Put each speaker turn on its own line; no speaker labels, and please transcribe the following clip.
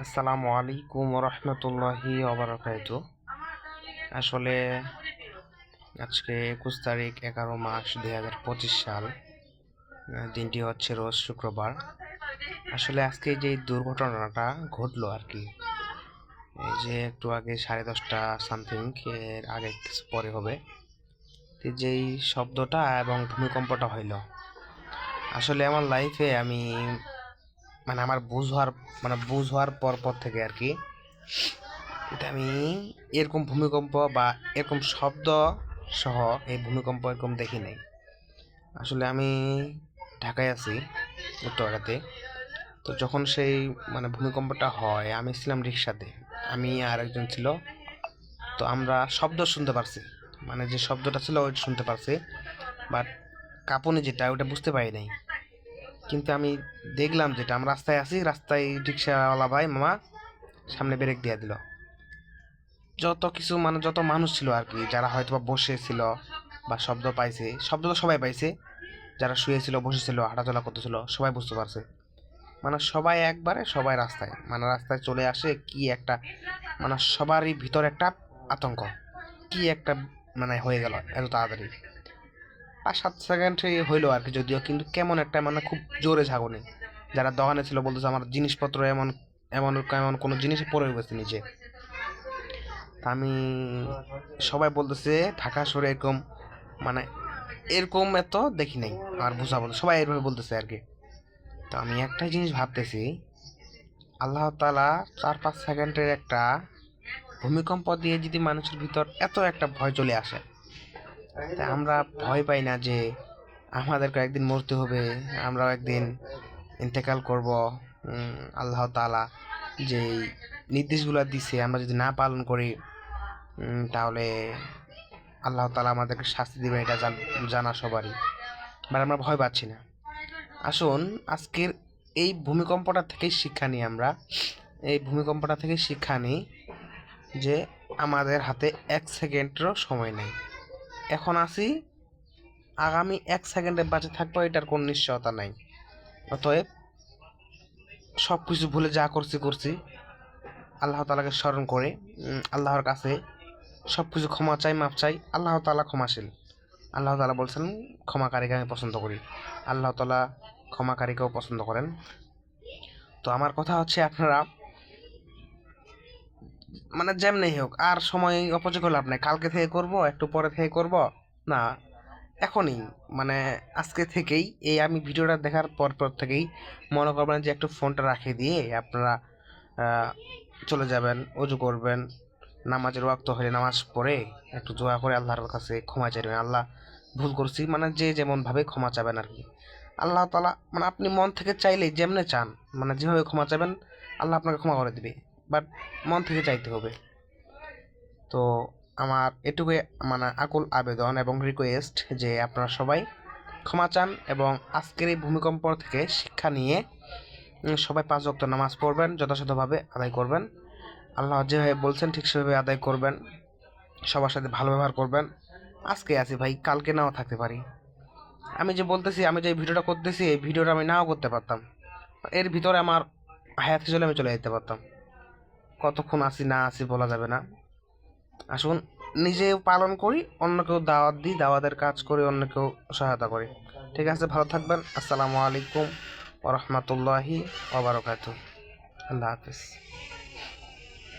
আসসালামু আলাইকুম রহমতুল্লাহি ওবারাকাতু। আসলে আজকে 21 তারিখ 11 মাস 2025 সাল। দিনটি হচ্ছে রোজ শুক্রবার। আসলে আজকে যে দুর্ঘটনাটা ঘটলো আর কি, এই যে একটু আগে 10:30 সামথিং, এর আগে কিছু পরে হবে, যেই শব্দটা এবং ভূমিকম্পটা হইল, আসলে আমার লাইফে আমি আমার বুঝ হওয়ার পর থেকে আর কি, এটা আমি এরকম ভূমিকম্প বা এরকম শব্দ সহ এই ভূমিকম্প এরকম দেখি নাই। আসলে আমি ঢাকায় আছি, উত্তরাতে। তো যখন সেই ভূমিকম্পটা হয়, আমি ছিলাম রিক্সাতে, আমি আর একজন ছিল। তো আমরা শব্দ শুনতে পারছি, যে শব্দটা ছিল ওইটা শুনতে পারছি, বাট কাঁপুনি যেটা ওটা বুঝতে পারি নাই। কিন্তু আমি দেখলাম যেটা, আমরা রাস্তায় আছি, রাস্তায় রিক্সাওয়ালা ভাই মামা সামনে ব্রেক দিয়ে দিল। যত কিছু যত মানুষ ছিল আর কি, যারা হয়তো বা বসেছিল বা শব্দ পাইছে, শব্দ তো সবাই পাইছে, যারা শুয়েছিল, বসেছিল, হাঁটাচলা করতেছিল, সবাই বুঝতে পারছে। সবাই একবারে সবাই রাস্তায় রাস্তায় চলে আসে। কি একটা সবারই ভিতর একটা আতঙ্ক, কি একটা হয়ে গেল এত তাড়াতাড়ি। 5-7 সেকেন্ড হইলো আর কি, যদিও কিন্তু কেমন একটা খুব জোরে ঝাঁকুনি। যারা দোকানে ছিল বলতেছে আমার জিনিসপত্র এমন এমন এমন কোনো জিনিস পড়ে গেছে নিচে। আমি, সবাই বলতেছে ঢাকা শহরে এরকম এরকম এত দেখি নাই, আমার বুঝাবো সবাই এরভাবে বলতেছে আর কি। তো আমি একটাই জিনিস ভাবতেছি, আল্লাহ তাআলা 4-5 সেকেন্ডের একটা ভূমিকম্প দিয়ে যদি মানুষের ভিতর এত একটা ভয় চলে আসে, তা আমরা ভয় পাই না যে আমাদেরকে একদিন মরতে হবে, আমরাও একদিন ইন্তেকাল করব। আল্লাহ তাআলা যে নির্দেশগুলো দিছে আমরা যদি না পালন করি, তাহলে আল্লাহ তাআলা আমাদেরকে শাস্তি দিবেন, এটা জানা সবারই। বাট আমরা ভয় পাচ্ছি না। আসুন আজকের এই ভূমিকম্পটা থেকে শিক্ষা নিই, আমরা এই ভূমিকম্পটা থেকে শিক্ষা নিই যে আমাদের হাতে 1 সেকেন্ডেরও সময় নেই। এখন আছি, আগামী 1 সেকেন্ডে বাঁচে থাকবো, এটার কোনো নিশ্চয়তা নাই। অতএব সব কিছু ভুলে যা করছি আল্লাহ তাআলাকে স্মরণ করে আল্লাহর কাছে সব কিছু ক্ষমা চাই, মাপ চাই। আল্লাহ তাআলা ক্ষমাশীল। আল্লাহ তাআলা বলছেন ক্ষমাকারীকে আমি পছন্দ করি। আল্লাহ তাআলা ক্ষমাকারীকেও পছন্দ করেন। তো আমার কথা হচ্ছে, আপনারা যেমনি হোক আর সময় অপচয় করে লাভ নাই। কালকে থেকে করব, একটু পরে থেকে করব না, এখনই আজকে থেকেই, এই আমি ভিডিওটা দেখার পর থেকেই মনে করবেন যে একটু ফোনটা রাখে দিয়ে আপনারা চলে যাবেন, অজু করবেন, নামাজের ওয়াক্ত হলে নামাজ পড়ে একটু দোয়া করে আল্লাহর কাছে ক্ষমা চাইবেন। আল্লাহ ভুল করছি, যে যেমন ভাবে ক্ষমা চাবেন আর কি। আল্লাহ তাআলা আপনি মন থেকে চাইলেই যেমনে চান, যেভাবে ক্ষমা চাবেন আল্লাহ আপনাকে ক্ষমা করে দিবে, বাট মন থেকে চাইতে হবে। তো আমার এটুকুই আকুল আবেদন এবং রিকোয়েস্ট যে আপনারা সবাই ক্ষমা চান এবং আজকের এই ভূমিকম্প থেকে শিক্ষা নিয়ে সবাই 5 ওয়াক্ত নামাজ পড়বেন, যথাযথভাবে আদায় করবেন। আল্লাহ যেভাবে বলছেন ঠিক সেভাবে আদায় করবেন, সবার সাথে ভালো ব্যবহার করবেন। আজকে আছি ভাই, কালকে নাও থাকতে পারি। আমি যে বলতেছি, আমি যে ভিডিওটা করতেছি, এই ভিডিওটা আমি নাও করতে পারতাম, এর ভিতরে আমার হায়াত চলে আমি চলে যেতে পারতাম। কতক্ষণ আসি না আসি বলা যাবে না। আসুন নিজেও পালন করি, অন্যকেও দাওয়াত দিই, দাওয়াতের কাজ করি, অন্যকেও সহায়তা করি। ঠিক আছে, ভালো থাকবেন। আসসালামু আলাইকুম ওয়া রাহমাতুল্লাহি ওয়া বারাকাতুহু। আল্লাহ হাফেজ।